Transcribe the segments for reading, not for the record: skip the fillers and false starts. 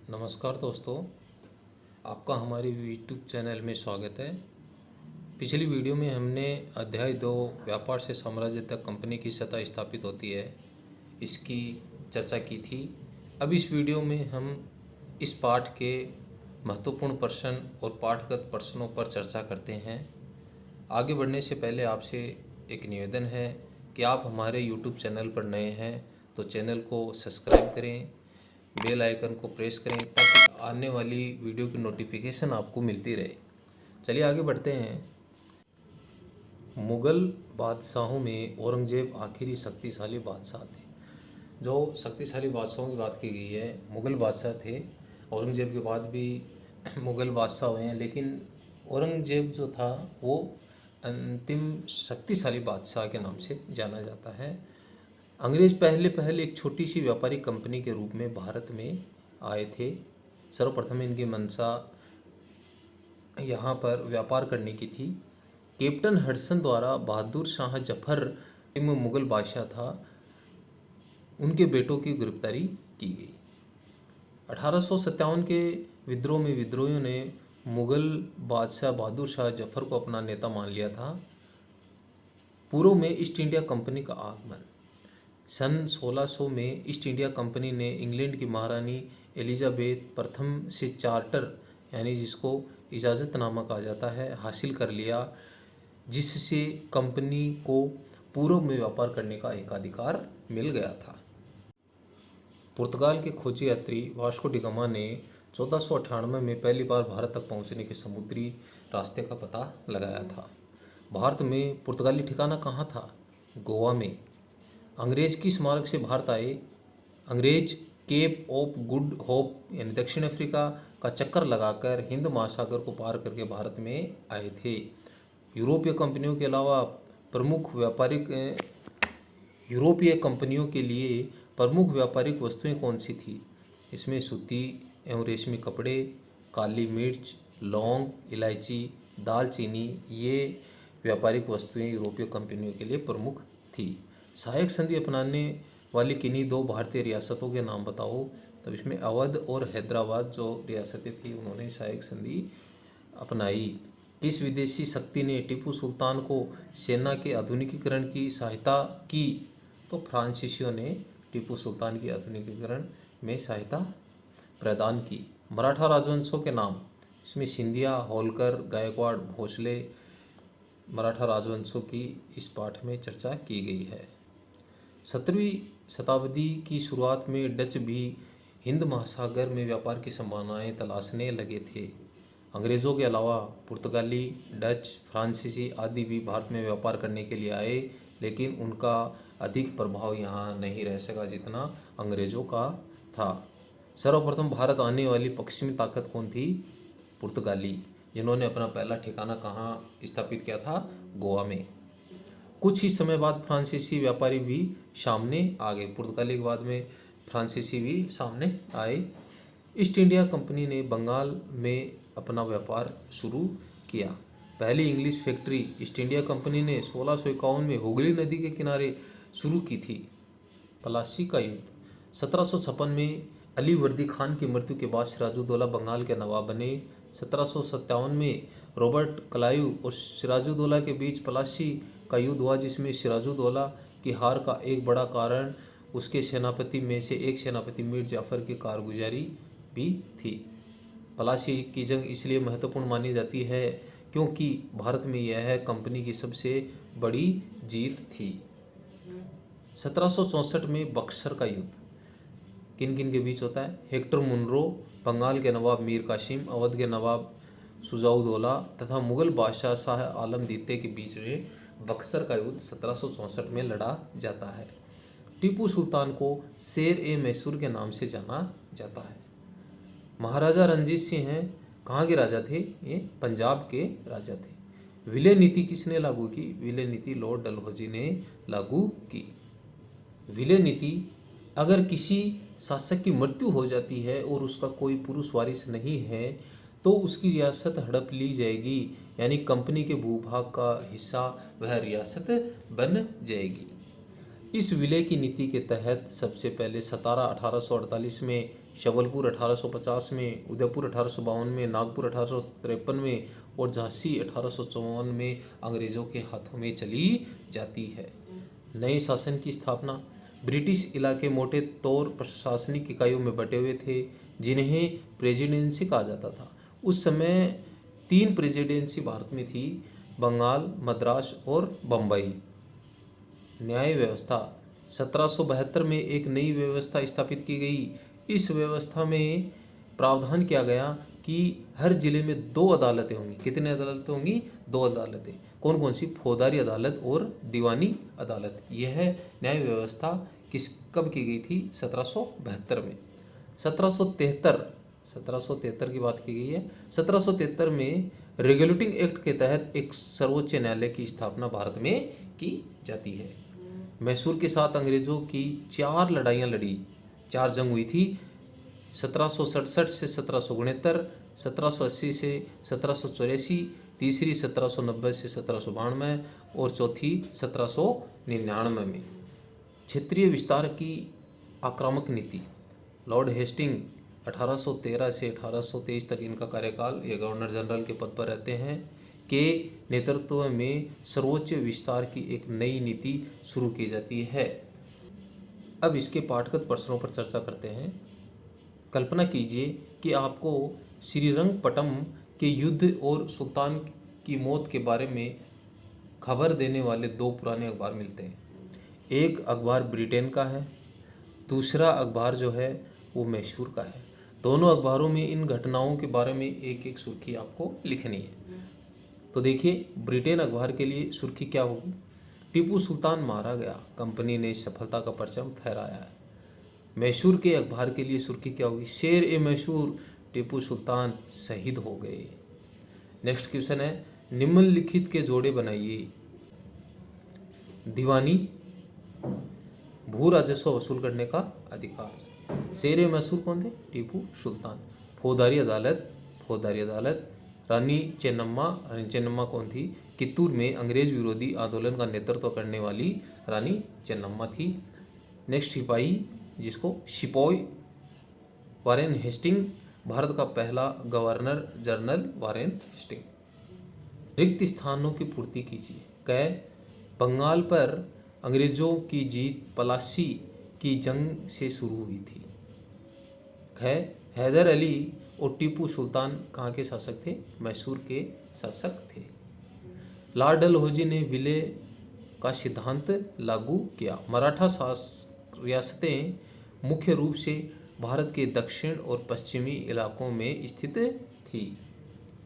नमस्कार दोस्तों, आपका हमारे यूट्यूब चैनल में स्वागत है। पिछली वीडियो में हमने अध्याय 2 व्यापार से साम्राज्य तक कंपनी की सत्ता स्थापित होती है, इसकी चर्चा की थी। अब इस वीडियो में हम इस पाठ के महत्वपूर्ण प्रश्न और पाठगत प्रश्नों पर चर्चा करते हैं। आगे बढ़ने से पहले आपसे एक निवेदन है कि आप हमारे यूट्यूब चैनल पर नए हैं तो चैनल को सब्सक्राइब करें, बेल आइकन को प्रेस करें ताकि आने वाली वीडियो की नोटिफिकेशन आपको मिलती रहे। चलिए आगे बढ़ते हैं। मुग़ल बादशाहों में औरंगज़ेब आखिरी शक्तिशाली बादशाह थे। जो शक्तिशाली बादशाहों की बात की गई है, मुग़ल बादशाह थे। औरंगज़ेब के बाद भी मुग़ल बादशाह हुए हैं, लेकिन औरंगज़ेब जो था वो अंतिम शक्तिशाली बादशाह के नाम से जाना जाता है। अंग्रेज़ पहले एक छोटी सी व्यापारिक कंपनी के रूप में भारत में आए थे। सर्वप्रथम इनकी मंशा यहाँ पर व्यापार करने की थी। कैप्टन हडसन द्वारा बहादुर शाह जफर मुग़ल बादशाह था, उनके बेटों की गिरफ्तारी की गई। 1857 के विद्रोह में विद्रोहियों ने मुग़ल बादशाह बहादुर शाह जफर को अपना नेता मान लिया था। पूर्व में ईस्ट इंडिया कंपनी का आगमन। सन 1600 में ईस्ट इंडिया कंपनी ने इंग्लैंड की महारानी एलिजाबेथ प्रथम से चार्टर, यानी जिसको इजाज़तनामा कहा जाता है, हासिल कर लिया, जिससे कंपनी को पूर्व में व्यापार करने का एकाधिकार मिल गया था। पुर्तगाल के खोजी यात्री वास्को डी गामा ने 1498 में पहली बार भारत तक पहुंचने के समुद्री रास्ते का पता लगाया था। भारत में पुर्तगाली ठिकाना कहाँ था? गोवा में। अंग्रेज की स्मारक से भारत आए अंग्रेज केप ऑफ गुड होप यानी दक्षिण अफ्रीका का चक्कर लगाकर हिंद महासागर को पार करके भारत में आए थे। यूरोपीय कंपनियों के अलावा प्रमुख व्यापारिक वस्तुएं कौन सी थी? इसमें सूती एवं रेशमी कपड़े, काली मिर्च, लौंग, इलायची, दालचीनी, ये व्यापारिक वस्तुएं यूरोपीय कंपनियों के लिए प्रमुख थी। सहायक संधि अपनाने वाली किन्हीं 2 भारतीय रियासतों के नाम बताओ। तो इसमें अवध और हैदराबाद जो रियासतें थी, उन्होंने सहायक संधि अपनाई। किस विदेशी शक्ति ने टीपू सुल्तान को सेना के आधुनिकीकरण की सहायता की? तो फ्रांसीसियों ने टीपू सुल्तान की आधुनिकीकरण में सहायता प्रदान की। मराठा राजवंशों के नाम, इसमें सिंधिया, होलकर, गायकवाड़, भोसले, मराठा राजवंशों की इस पाठ में चर्चा की गई है। 17वीं शताब्दी की शुरुआत में डच भी हिंद महासागर में व्यापार की संभावनाएं तलाशने लगे थे। अंग्रेज़ों के अलावा पुर्तगाली, डच, फ्रांसीसी आदि भी भारत में व्यापार करने के लिए आए, लेकिन उनका अधिक प्रभाव यहाँ नहीं रह सका जितना अंग्रेज़ों का था। सर्वप्रथम भारत आने वाली पश्चिमी ताकत कौन थी? पुर्तगाली, जिन्होंने अपना पहला ठिकाना कहाँ स्थापित किया था? गोवा में। कुछ ही समय बाद फ्रांसीसी व्यापारी भी सामने आ गए। पुर्तगाली के बाद में फ्रांसीसी भी सामने आए। ईस्ट इंडिया कंपनी ने बंगाल में अपना व्यापार शुरू किया। पहली English factory east India company ने 1651 में हुगली नदी के किनारे शुरू की थी। पलासी का युद्ध। 1756 में अली वर्दी खान की मृत्यु के बाद सिराजुद्दौला बंगाल के नवाब बने। 1757 में रॉबर्ट क्लाइव और सिराजुद्दौला के बीच पलासी का युद्ध हुआ, जिसमें सिराजुद्दौला की हार का एक बड़ा कारण उसके सेनापति में से एक सेनापति मीर जाफ़र की कारगुजारी भी थी। पलासी की जंग इसलिए महत्वपूर्ण मानी जाती है क्योंकि भारत में यह कंपनी की सबसे बड़ी जीत थी। 1764 में बक्सर का युद्ध किन किन के बीच होता है? हेक्टर मुनरो, बंगाल के नवाब मीर कासिम, अवध के नवाब शुजाउद्दौला तथा मुगल बादशाह शाह आलम द्वितीय के बीच में बक्सर का युद्ध 1764 में लड़ा जाता है। टीपू सुल्तान को शेर ए मैसूर के नाम से जाना जाता है। महाराजा रणजीत सिंह हैं, कहाँ के राजा थे? ये पंजाब के राजा थे। विलय नीति किसने लागू की? विलय नीति लॉर्ड डलहौजी ने लागू की। विलय नीति, अगर किसी शासक की मृत्यु हो जाती है और उसका कोई पुरुष वारिस नहीं है तो उसकी रियासत हड़प ली जाएगी, यानी कंपनी के भूभाग का हिस्सा वह रियासत बन जाएगी। इस विलय की नीति के तहत सबसे पहले 17 1848 में जबलपुर 1850 में, उदयपुर 1852 में, नागपुर 1853 में और झांसी 1854 में अंग्रेज़ों के हाथों में चली जाती है। नए शासन की स्थापना। ब्रिटिश इलाके मोटे तौर प्रशासनिक इकाइयों में बटे हुए थे जिन्हें प्रेसिडेंसी कहा जाता था। उस समय 3 प्रेसिडेंसी भारत में थी, बंगाल, मद्रास और बम्बई। न्याय व्यवस्था। 1772 में एक नई व्यवस्था स्थापित की गई। इस व्यवस्था में प्रावधान किया गया कि हर जिले में 2 अदालतें होंगी। कितनी अदालतें होंगी? 2 अदालतें। कौन कौन सी? फौजदारी अदालत और दीवानी अदालत। यह न्याय व्यवस्था कब की गई थी? 1772 में। 1773 की बात की गई है। 1773 में रेगुलेटिंग एक्ट के तहत एक सर्वोच्च न्यायालय की स्थापना भारत में की जाती है। मैसूर के साथ अंग्रेजों की 4 लड़ाइयाँ लड़ी, 4 जंग हुई थी। 1767 से 1769, 1780 से 1784, तीसरी 1790 से 1792 और चौथी 1799 में। क्षेत्रीय विस्तार की आक्रामक नीति। लॉर्ड हेस्टिंग 1813 से 1823 तक इनका कार्यकाल, ये गवर्नर जनरल के पद पर रहते हैं, के नेतृत्व में सर्वोच्च विस्तार की एक नई नीति शुरू की जाती है। अब इसके पाठगत प्रश्नों पर चर्चा करते हैं। कल्पना कीजिए कि आपको श्रीरंगपट्टम के युद्ध और सुल्तान की मौत के बारे में खबर देने वाले 2 पुराने अखबार मिलते हैं। एक अखबार ब्रिटेन का है, दूसरा अखबार जो है वो मैसूर का है। दोनों अखबारों में इन घटनाओं के बारे में एक एक सुर्खी आपको लिखनी है। तो देखिए, ब्रिटेन अखबार के लिए सुर्खी क्या होगी? टीपू सुल्तान मारा गया, कंपनी ने सफलता का परचम फहराया है। मैसूर के अखबार के लिए सुर्खी क्या होगी? शेर ए मैसूर, टीपू सुल्तान शहीद हो गए। नेक्स्ट क्वेश्चन है, निम्नलिखित के जोड़े बनाइए। दीवानी, भू राजस्व वसूल करने का अधिकार। शेर ए मैसूर कौन थे? टीपू सुल्तान। फौजदारी अदालत, रानी चेन्नम्मा कौन थी? कित्तूर में अंग्रेज विरोधी आंदोलन का नेतृत्व करने वाली रानी चेन्नम्मा थी। नेक्स्ट सिपाही वारेन हेस्टिंग, भारत का पहला गवर्नर जनरल वारेन हेस्टिंग। रिक्त स्थानों की पूर्ति कीजिए। क, बंगाल पर अंग्रेजों की जीत पलासी की जंग से शुरू हुई थी। ख, हैदर अली और टीपू सुल्तान कहाँ के शासक थे? मैसूर के शासक थे। लॉर्ड डलहौजी ने विलय का सिद्धांत लागू किया। मराठा रियासतें मुख्य रूप से भारत के दक्षिण और पश्चिमी इलाकों में स्थित थी।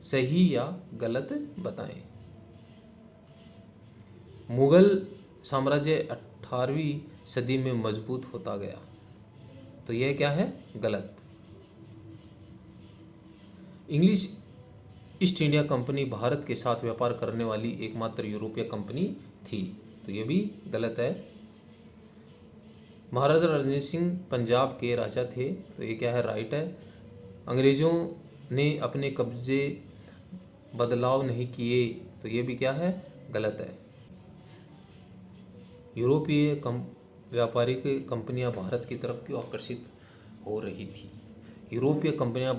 सही या गलत बताएं। मुगल साम्राज्य 18वीं सदी में मजबूत होता गया, तो यह क्या है? गलत। English east India company Bharat के साथ व्यापार करने वाली एकमात्र यूरोपीय कंपनी थी, तो ये भी गलत है। महाराजा रणजीत सिंह पंजाब के राजा थे, तो ये क्या है? राइट है। अंग्रेजों ने अपने कब्जे बदलाव नहीं किए, तो ये भी क्या है? गलत है। यूरोपीय व्यापारिक कंपनियां भारत की तरफ क्यों आकर्षित हो रही थी? यूरोपीय कंपनियां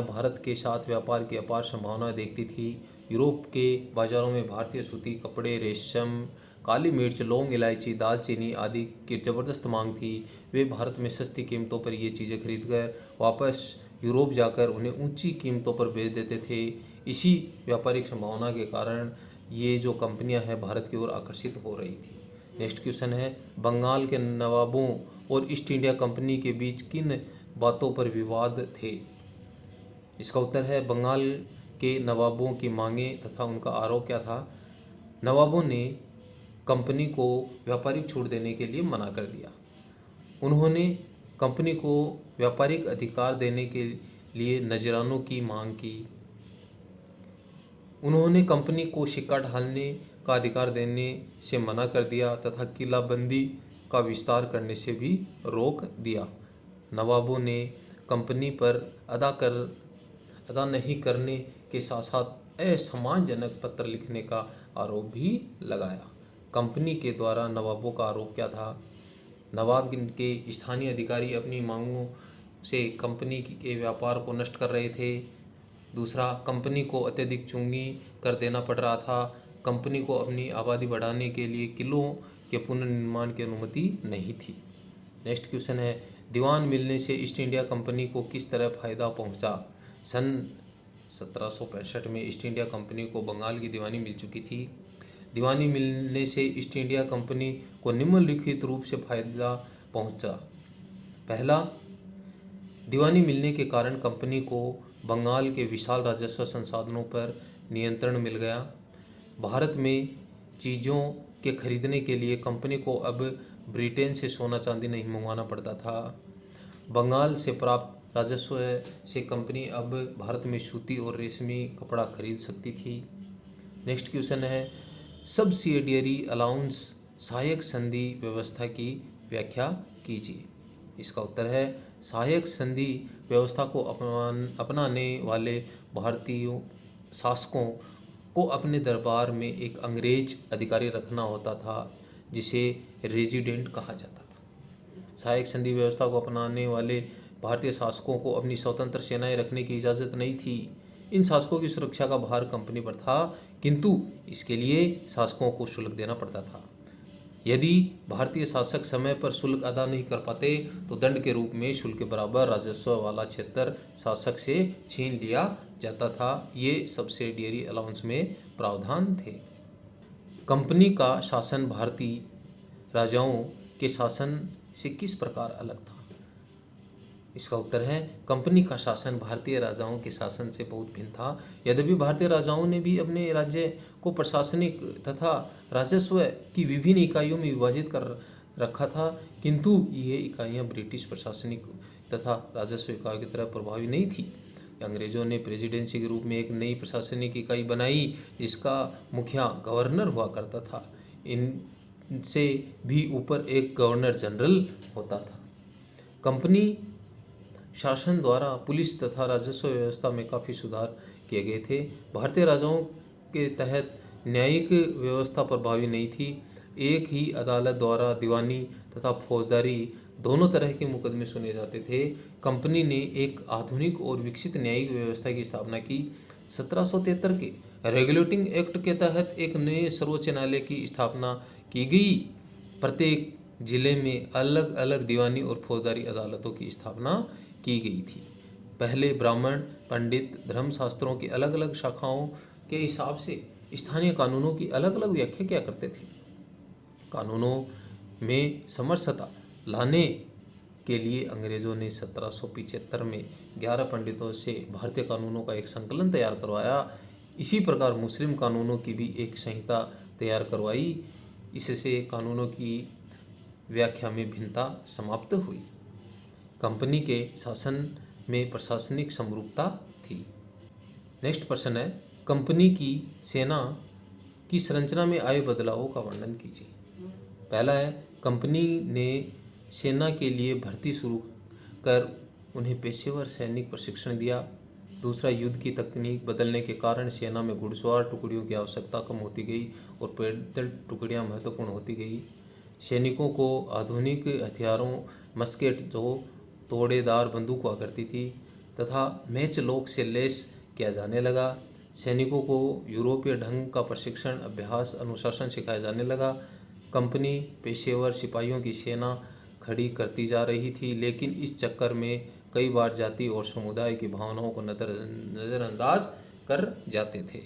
भारत के साथ व्यापार की अपार संभावना देखती थी। यूरोप के बाजारों में भारतीय सूती कपड़े, रेशम, काली मिर्च, लौंग, इलायची, दालचीनी आदि की ज़बरदस्त मांग थी। वे भारत में सस्ती कीमतों पर ये चीज़ें खरीदकर वापस यूरोप जाकर उन्हें ऊंची कीमतों पर बेच देते थे। इसी व्यापारिक संभावना के कारण ये जो कंपनियां हैं भारत की ओर आकर्षित हो रही थी। नेक्स्ट क्वेश्चन है, बंगाल के नवाबों और ईस्ट इंडिया कंपनी के बीच किन बातों पर विवाद थे? इसका उत्तर है, बंगाल के नवाबों की मांगें तथा उनका आरोप क्या था? नवाबों ने कंपनी को व्यापारिक छूट देने के लिए मना कर दिया। उन्होंने कंपनी को व्यापारिक अधिकार देने के लिए नजरानों की मांग की। उन्होंने कंपनी को सिक्का ढालने का अधिकार देने से मना कर दिया तथा किलाबंदी का विस्तार करने से भी रोक दिया। नवाबों ने कंपनी पर अदा नहीं करने के साथ साथ असम्मानजनक पत्र लिखने का आरोप भी लगाया। कंपनी के द्वारा नवाबों का आरोप क्या था? नवाब के स्थानीय अधिकारी अपनी मांगों से कंपनी के व्यापार को नष्ट कर रहे थे। दूसरा, कंपनी को अत्यधिक चुंगी कर देना पड़ रहा था। कंपनी को अपनी आबादी बढ़ाने के लिए किलों के पुनर्निर्माण की अनुमति नहीं थी। नेक्स्ट क्वेश्चन है, दीवान मिलने से ईस्ट इंडिया कंपनी को किस तरह फायदा पहुंचा? सन 1765 में ईस्ट इंडिया कंपनी को बंगाल की दीवानी मिल चुकी थी। दीवानी मिलने से ईस्ट इंडिया कंपनी को निम्नलिखित रूप से फायदा पहुंचा। पहला, दीवानी मिलने के कारण कंपनी को बंगाल के विशाल राजस्व संसाधनों पर नियंत्रण मिल गया। भारत में चीज़ों के खरीदने के लिए कंपनी को अब ब्रिटेन से सोना चांदी नहीं मंगवाना पड़ता था। बंगाल से प्राप्त राजस्व से कंपनी अब भारत में सूती और रेशमी कपड़ा खरीद सकती थी। नेक्स्ट क्वेश्चन है, सब्सिडियरी अलाउंस सहायक संधि व्यवस्था की व्याख्या कीजिए। इसका उत्तर है, सहायक संधि व्यवस्था को अपनाने वाले भारतीय शासकों को अपने दरबार में एक अंग्रेज अधिकारी रखना होता था जिसे रेजिडेंट कहा जाता था। सहायक संधि व्यवस्था को अपनाने वाले भारतीय शासकों को अपनी स्वतंत्र सेनाएं रखने की इजाज़त नहीं थी। इन शासकों की सुरक्षा का भार कंपनी पर था, किंतु इसके लिए शासकों को शुल्क देना पड़ता था। यदि भारतीय शासक समय पर शुल्क अदा नहीं कर पाते तो दंड के रूप में शुल्क के बराबर राजस्व वाला क्षेत्र शासक से छीन लिया जाता था। ये सब्सिडियरी अलाउंस में प्रावधान थे। कंपनी का शासन भारतीय राजाओं के शासन से किस प्रकार अलग था? इसका उत्तर है, कंपनी का शासन भारतीय राजाओं के शासन से बहुत भिन्न था। यद्यपि भारतीय राजाओं ने भी अपने राज्य को प्रशासनिक तथा राजस्व की विभिन्न इकाइयों में विभाजित कर रखा था, किंतु ये इकाइयां ब्रिटिश प्रशासनिक तथा राजस्व इकाइयों की तरह प्रभावी नहीं थी। अंग्रेजों ने प्रेसिडेंसी के रूप में एक नई प्रशासनिक इकाई बनाई जिसका मुखिया गवर्नर हुआ करता था। इनसे भी ऊपर एक गवर्नर जनरल होता था। कंपनी शासन द्वारा पुलिस तथा राजस्व व्यवस्था में काफ़ी सुधार किए गए थे। भारतीय राजाओं के तहत न्यायिक व्यवस्था प्रभावी नहीं थी। एक ही अदालत द्वारा दीवानी तथा फौजदारी दोनों तरह के मुकदमे सुने जाते थे। कंपनी ने एक आधुनिक और विकसित न्यायिक व्यवस्था की स्थापना की। 1773 के रेगुलेटिंग एक्ट के तहत एक नए सर्वोच्च न्यायालय की स्थापना की गई। प्रत्येक जिले में अलग अलग दीवानी और फौजदारी अदालतों की स्थापना की गई थी। पहले ब्राह्मण पंडित धर्मशास्त्रों की अलग अलग शाखाओं के हिसाब से स्थानीय कानूनों की अलग अलग व्याख्या किया करते थे। कानूनों में समरसता लाने के लिए अंग्रेजों ने 1775 में 11 पंडितों से भारतीय कानूनों का एक संकलन तैयार करवाया। इसी प्रकार मुस्लिम कानूनों की भी एक संहिता तैयार करवाई। इससे कानूनों की व्याख्या में भिन्नता समाप्त हुई। कंपनी के शासन में प्रशासनिक समरूपता थी। नेक्स्ट प्रश्न है, कंपनी की सेना की संरचना में आए बदलावों का वर्णन कीजिए। पहला है, कंपनी ने सेना के लिए भर्ती शुरू कर उन्हें पेशेवर सैनिक प्रशिक्षण दिया। दूसरा, युद्ध की तकनीक बदलने के कारण सेना में घुड़सवार टुकड़ियों की आवश्यकता कम होती गई और पैदल टुकड़ियां महत्वपूर्ण होती गई। सैनिकों को आधुनिक हथियारों, मस्केट जो तोड़ेदार बंदूक हुआ करती थी तथा मैच लॉक से लैस किया जाने लगा। सैनिकों को यूरोपीय ढंग का प्रशिक्षण, अभ्यास, अनुशासन सिखाया जाने लगा। कंपनी पेशेवर सिपाहियों की सेना खड़ी करती जा रही थी, लेकिन इस चक्कर में कई बार जाति और समुदाय की भावनाओं को नज़रअंदाज कर जाते थे।